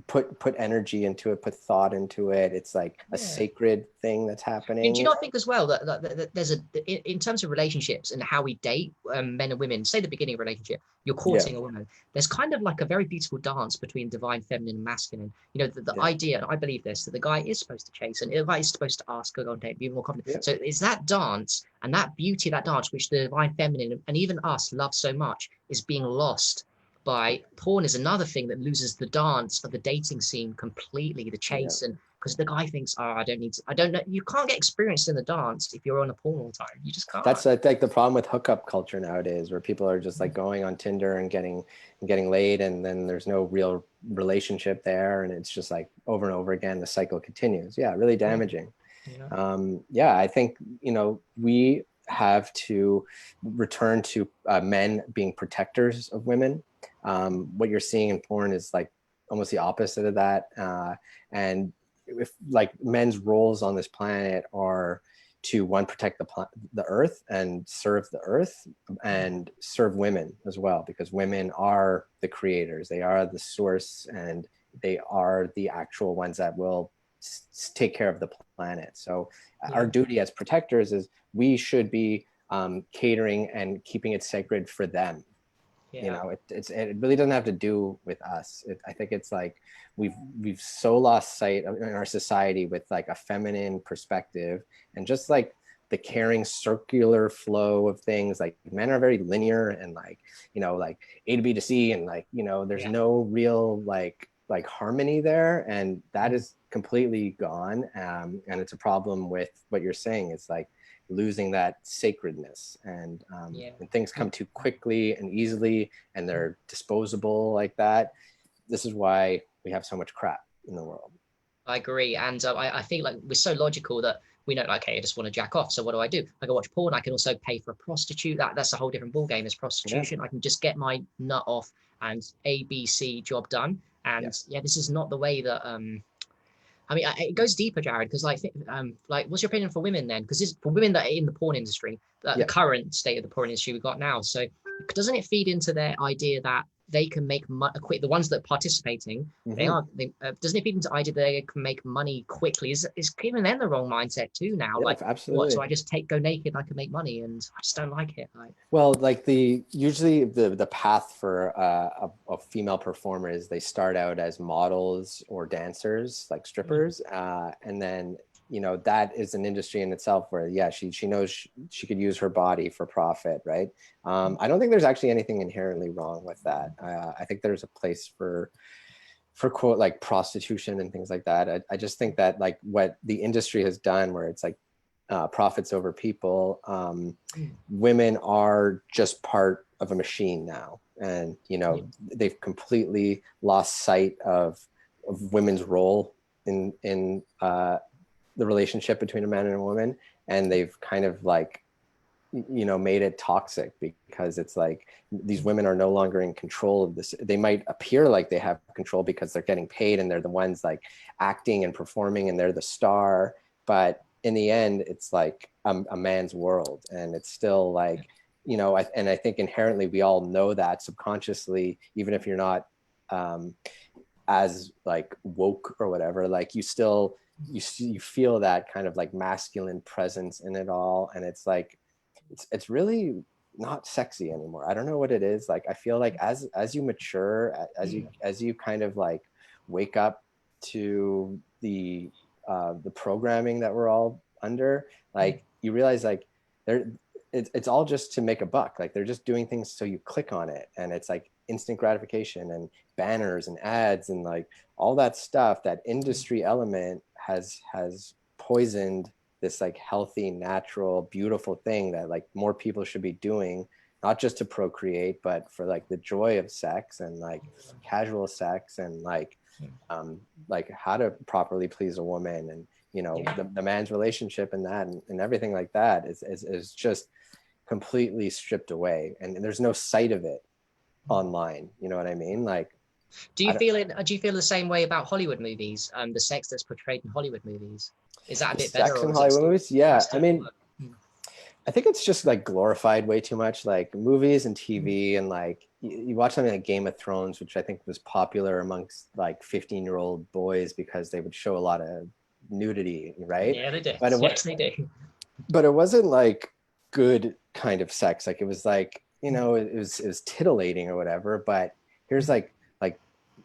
put energy into it, put thought into it. It's like a sacred thing that's happening. And do you not think as well that there's in terms of relationships and how we date men and women, say the beginning of a relationship, you're courting a woman, there's kind of like a very beautiful dance between divine feminine and masculine. The idea, and I believe this, that the guy is supposed to chase and the guy is supposed to ask her on date, be more confident. So it's that dance and that beauty of that dance, which the divine feminine and even us love so much, is being lost by porn. Is another thing that loses the dance of the dating scene completely, the chase. And because the guy thinks, I don't know, you can't get experienced in the dance if you're on a porn all the time. You just can't. That's like the problem with hookup culture nowadays, where people are just like going on Tinder and getting laid, and then there's no real relationship there, and it's just like over and over again the cycle continues. Really damaging. I think we have to return to men being protectors of women. What you're seeing in porn is like almost the opposite of that. And if like men's roles on this planet are to protect the earth and serve the earth and serve women as well, because women are the creators, they are the source, and they are the actual ones that will take care of the planet. So our duty as protectors is we should be catering and keeping it sacred for them. It really doesn't have to do with us. I think it's like we've so lost sight in our society with like a feminine perspective, and just like the caring circular flow of things. Like men are very linear and like, you know, like A to B to C, and like, you know, there's no real like harmony there, and that is completely gone. And it's a problem with what you're saying. It's like losing that sacredness, and things come too quickly and easily, and they're disposable like that. This is why we have so much crap in the world. I agree, and I feel like we're so logical that we know, like, okay, I just want to jack off. So what do? I can watch porn. I can also pay for a prostitute. That's a whole different ball game. Is prostitution. I can just get my nut off and ABC job done. And this is not the way that I mean, it goes deeper, Jared, because like, what's your opinion for women then? Because for women that are in the porn industry, the current state of the porn industry we've got now, so doesn't it feed into their idea that they can make money quick? The ones that are participating, doesn't it feed into the idea that they can make money quickly? Is giving them the wrong mindset too now? Yeah, like, absolutely. What? So I just go naked, I can make money, and I just don't like it. Like, well, like usually the path for a female performer is they start out as models or dancers, like strippers, and then, you know, that is an industry in itself where she knows she could use her body for profit, right? I don't think there's actually anything inherently wrong with that. I think there's a place for quote like prostitution and things like that. I just think that like what the industry has done, where it's like profits over people, women are just part of a machine now, and you know they've completely lost sight of women's role in the relationship between a man and a woman, and they've kind of like, you know, made it toxic, because it's like these women are no longer in control of this. They might appear like they have control because they're getting paid and they're the ones like acting and performing and they're the star, but in the end it's like a man's world, and it's still like, you know, and I think inherently we all know that subconsciously, even if you're not as like woke or whatever, like you still you feel that kind of like masculine presence in it all, and it's like it's really not sexy anymore. I don't know what it is. Like I feel like as you mature, as you kind of like wake up to the programming that we're all under, like you realize like it's all just to make a buck. Like they're just doing things so you click on it, and it's like instant gratification and banners and ads and like all that stuff. That industry element has poisoned this like healthy, natural, beautiful thing that like more people should be doing, not just to procreate, but for like the joy of sex and like casual sex and like how to properly please a woman, and you know the man's relationship and that and everything like that is just completely stripped away, and there's no sight of it online. You know what I mean? Like, do you feel the same way about Hollywood movies? The sex that's portrayed in Hollywood movies, is that a bit better? Sex in Hollywood movies? Yeah, I mean, I think it's just like glorified way too much, like movies and TV, and like you watch something like Game of Thrones, which I think was popular amongst like 15-year-old boys because they would show a lot of nudity, right? Yeah, they did. But they do. But it wasn't like good kind of sex. Like it was like, you know, it was titillating or whatever. But here's like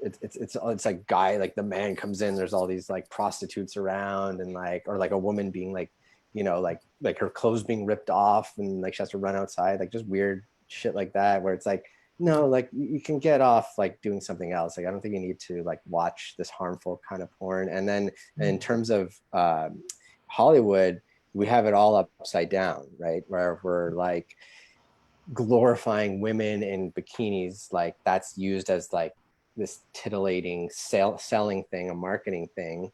it's like guy, like the man comes in, there's all these like prostitutes around, and like, or like a woman being like, you know, like her clothes being ripped off, and like she has to run outside, like just weird shit like that, where it's like, no, like you can get off like doing something else. Like I don't think you need to like watch this harmful kind of porn. And then in terms of Hollywood, we have it all upside down, right? Where we're like glorifying women in bikinis, like that's used as like this titillating selling thing, a marketing thing.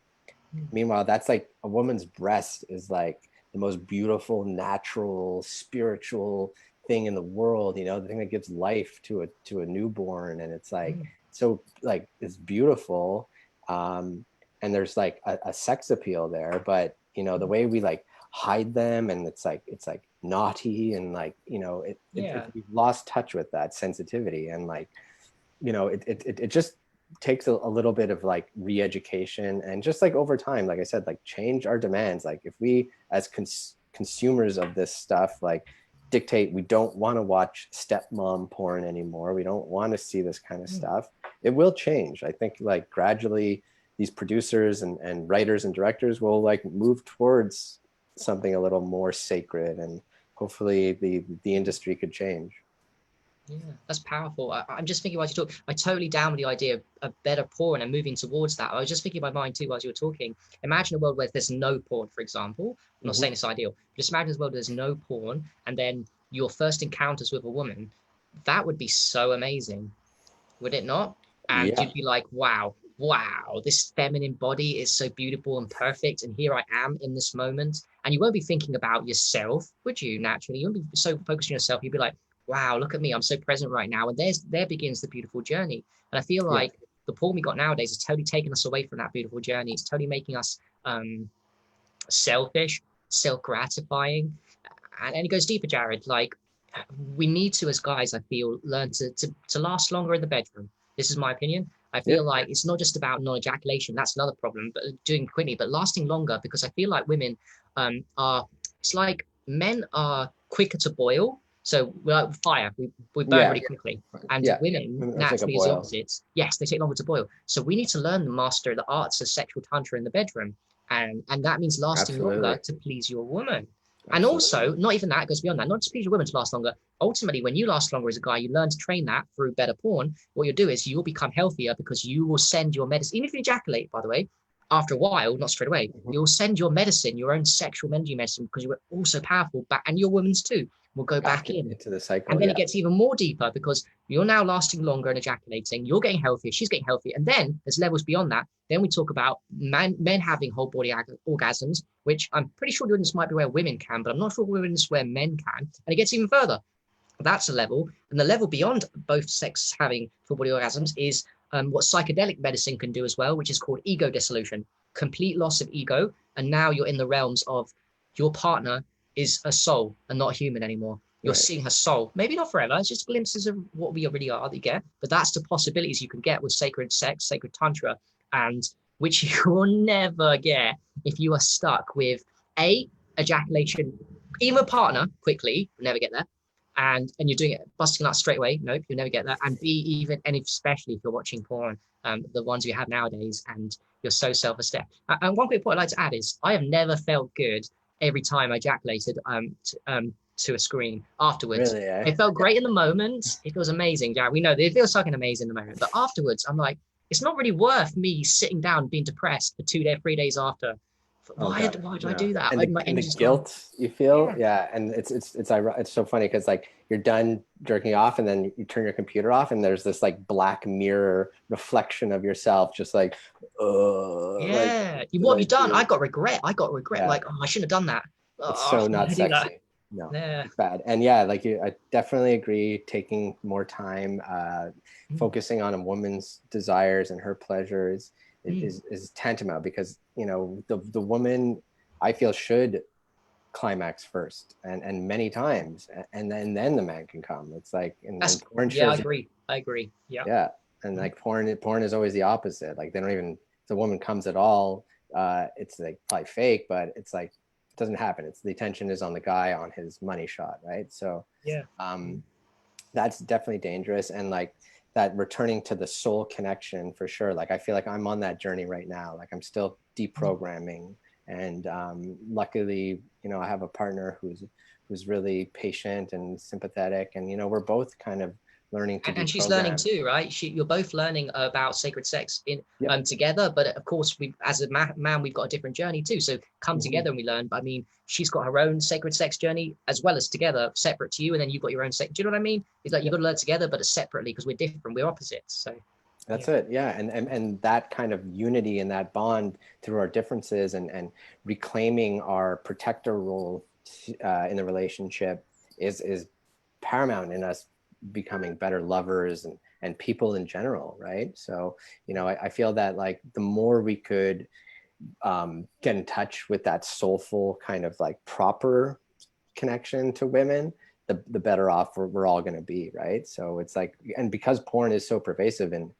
Meanwhile, that's like a woman's breast is like the most beautiful, natural, spiritual thing in the world, you know, the thing that gives life to a newborn. And it's like, so like it's beautiful. And there's like a sex appeal there, but you know, the way we like hide them, and it's like naughty, and like, you know, we've lost touch with that sensitivity, and like, you know, it just takes a little bit of like re-education, and just like over time, like I said, like change our demands. Like if we as consumers of this stuff like dictate we don't want to watch stepmom porn anymore, we don't want to see this kind of stuff, it will change. I think like gradually these producers and writers and directors will like move towards something a little more sacred, and hopefully the industry could change. Yeah, that's powerful. I'm just thinking while you talk, I totally down with the idea of better porn and moving towards that. I was just thinking in my mind too while you were talking. Imagine a world where there's no porn, for example. I'm not saying it's ideal. Just imagine a world where there's no porn, and then your first encounters with a woman. That would be so amazing, would it not? And Yeah, you'd be like, wow, wow, this feminine body is so beautiful and perfect, and here I am in this moment. And you won't be thinking about yourself, would you? Naturally, you won't be so focused on yourself. You'd be like, wow, look at me, I'm so present right now. And there begins the beautiful journey. And I feel yeah, like the porn we got nowadays is totally taking us away from that beautiful journey. It's totally making us selfish, self-gratifying. And it goes deeper, Jared. Like, we need to, as guys, I feel, learn to last longer in the bedroom. This is my opinion. I yeah, feel like it's not just about non-ejaculation. That's another problem, but doing quickly, but lasting longer, because I feel like women are, it's like men are quicker to boil. So we're like fire, we burn yeah, really quickly. And yeah. women It's like a naturally is the boil. opposite. Yes, they take longer to boil. So we need to learn to master the arts of sexual tantra in the bedroom. And that means lasting Absolutely, longer to please your woman. And absolutely. also, not even that, goes beyond that, not just please your women to last longer. Ultimately, when you last longer as a guy, you learn to train that through better porn. What you'll do is you'll become healthier because you will send your medicine, even if you ejaculate, by the way, after a while, not straight away, Mhm. you'll send your medicine, your own sexual energy medicine, because you were also powerful, back, and your woman's too, will go back in. Into the And cycle. then Yeah, it gets even more deeper because you're now lasting longer and ejaculating. You're getting healthier. She's getting healthier. And then there's levels beyond that. Then we talk about men having whole body orgasms, which I'm pretty sure this might be where women can, but I'm not sure this where men can. And it gets even further. That's a level. And the level beyond both sexes having full body orgasms is what psychedelic medicine can do as well, which is called ego dissolution, complete loss of ego. And now you're in the realms of your partner is a soul and not a human anymore. You're right. seeing her soul, maybe not forever. It's just glimpses of what we already are that you get, but that's the possibilities you can get with sacred sex, sacred tantra, and which you will never get if you are stuck with a ejaculation, even a partner quickly. You'll never get there, and you're doing it busting out straight away. Nope, you'll never get that. And B, even and especially if you're watching porn, the ones we have nowadays, and you're so self-esteem. And one quick point I'd like to add is I have never felt good every time I ejaculated to a screen afterwards. Really, eh? It felt great in the moment. It feels amazing, Jared. We know it feels fucking amazing in the moment. But afterwards, I'm like, it's not really worth me sitting down being depressed for 2 days, 3 days after. Oh God, Why do I no. do that? And My the energy's gone. guilt you feel, Yeah. yeah. And it's so funny because like you're done jerking off, and then you turn your computer off, and there's this like black mirror reflection of yourself, just Yeah. What have you like done? dude, I got regret. I got regret. yeah. Like, oh, I shouldn't have done that. it's Oh, so why did not I do that? sexy. No, Yeah. it's bad. And yeah, like I definitely agree. Taking more time, Mm, focusing on a woman's desires and her pleasures mm. is tantamount, because the woman, I feel, should climax first, and many times, and then the man can come. It's like, and That's porn yeah, I shows it. agree. I agree. Yeah. Yeah, and Mm. like porn is always the opposite. Like they don't even, if the woman comes at all, it's like probably fake, but it's like it doesn't happen. It's the attention is on the guy on his money shot, right? So Yeah. um that's definitely dangerous. And like that returning to the soul connection, for sure. Like I feel like I'm on that journey right now. Like I'm still Mm. deprogramming, and luckily, I have a partner who's really patient and sympathetic, and we're both kind of learning to And she's learning deprogram. too, right? You're both learning about sacred sex in Yep. together, but of course, we as a man, we've got a different journey too. So come Mm-hmm. together and we learn. But I mean, she's got her own sacred sex journey as well as together, separate to you, and then you've got your own sex. Do you know what I mean? It's like you've Yep. got to learn together, but separately because we're different, we're opposites. So yeah. That's it. Yeah. And that kind of unity and that bond through our differences, and reclaiming our protector role in the relationship is paramount in us becoming better lovers and people in general. Right. So, I feel that like the more we could get in touch with that soulful kind of like proper connection to women, the better off we're all going to be, right? So it's like, and because porn is so pervasive in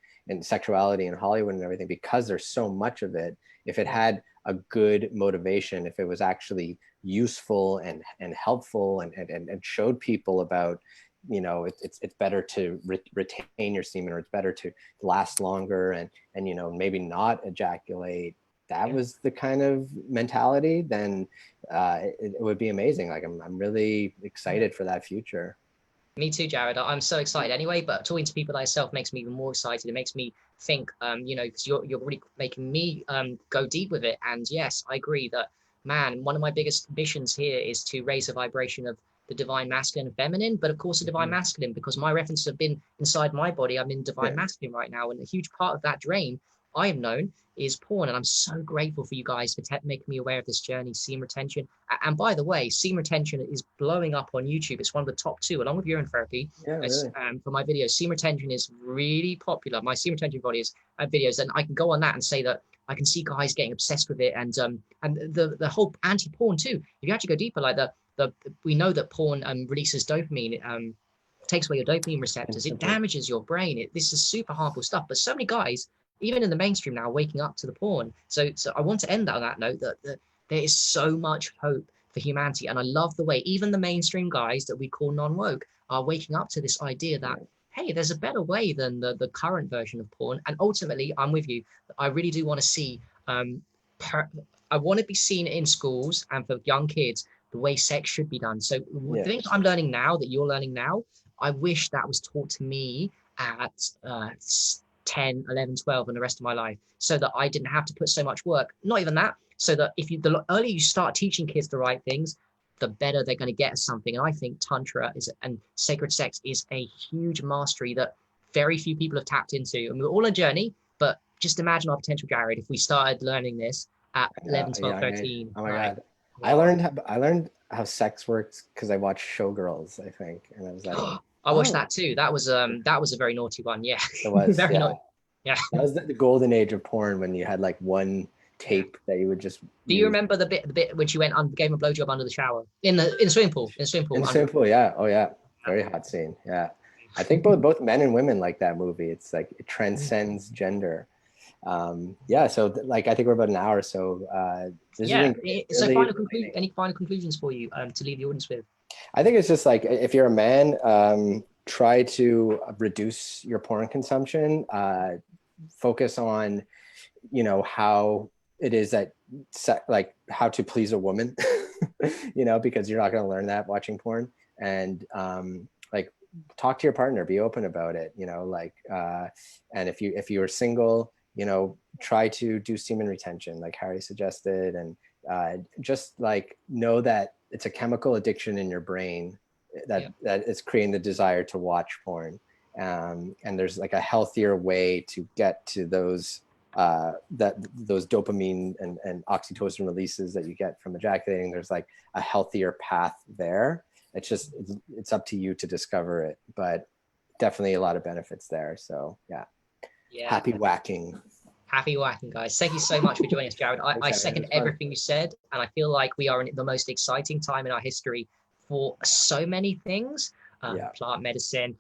sexuality in Hollywood and everything, because there's so much of it, if it had a good motivation, if it was actually useful and helpful, and showed people about, it's better to retain your semen, or it's better to last longer, and maybe not ejaculate, that Yeah. was the kind of mentality, then it would be amazing. Like I'm really excited for that future. Me too, Jared. I'm so excited anyway, but talking to people like yourself makes me even more excited. It makes me think, you know, because you're really making me go deep with it. And yes, I agree that, man, one of my biggest missions here is to raise the vibration of the divine masculine and feminine, but of course the divine masculine, because my references have been inside my body. I'm in divine masculine right now, and a huge part of that drain I have known is porn. And I'm so grateful for you guys for making me aware of this journey, semen retention. And by the way, semen retention is blowing up on YouTube. It's one of the top two, along with urine therapy. Yeah, really. For my videos, semen retention is really popular. My semen retention videos, and I can go on that and say that I can see guys getting obsessed with it, and the whole anti-porn too. If you actually go deeper, like we know that porn releases dopamine. Takes away your dopamine receptors. It damages your brain. This is super harmful stuff. But so many guys, even in the mainstream now, waking up to the porn. So I want to end on that note that there is so much hope for humanity. And I love the way even the mainstream guys that we call non-woke are waking up to this idea that, hey, there's a better way than the current version of porn. And ultimately, I'm with you. I really do want to see, I want to be seen in schools and for young kids, the way sex should be done. So the things I'm learning now, that you're learning now, I wish that was taught to me at 10, 11, 12 and the rest of my life, so that I didn't have to put so much work. Not even that, so that the earlier you start teaching kids the right things, the better they're going to get at something. And I think Tantra and sacred sex is a huge mastery that very few people have tapped into. And we're all on a journey, but just imagine our potential, Jared, if we started learning this at 11, 12, 13. Oh my God. I learned how sex works because I watched Showgirls, I think. And I was like, I watched that too. That was a very naughty one. Yeah. It was very naughty. Yeah. That was the golden age of porn, when you had like one tape that you would just Do you remember the bit when she went and gave him a blowjob under the shower in the swimming pool? In the swimming pool, yeah. Oh yeah. Very hot scene. Yeah. I think both men and women like that movie. It's like it transcends gender. So like I think we're about an hour. So so any final conclusions for you to leave the audience with? I think it's just like, if you're a man, try to reduce your porn consumption. Focus on, how it is that like how to please a woman, because you're not going to learn that watching porn. And like talk to your partner, be open about it, and if you're single, try to do semen retention like Harry suggested, and just like know that it's a chemical addiction in your brain that is creating the desire to watch porn. And there's like a healthier way to get to those those dopamine and oxytocin releases that you get from ejaculating. There's like a healthier path there. It's up to you to discover it, but definitely a lot of benefits there. So yeah. Happy whacking. Happy whacking, guys. Thank you so much for joining us, Jared. I second everything you said, and I feel like we are in the most exciting time in our history for so many things. Plant medicine,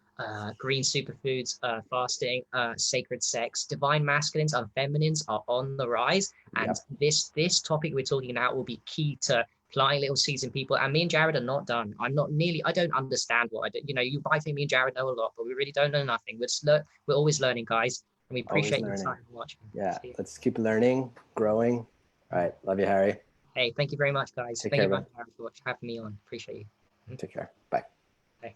green superfoods, fasting, sacred sex, divine masculines and feminines are on the rise. And this topic we're talking about will be key to planting little seeds in people. And me and Jared are not done. I don't understand what I do. You might think me and Jared know a lot, but we really don't know nothing. We're always learning, guys. And we appreciate your time watching. Yeah, let's keep learning, growing. All right. Love you, Harry. Hey, thank you very much, guys. Thank you very much for having me on. Appreciate you. Take care. Bye. Bye.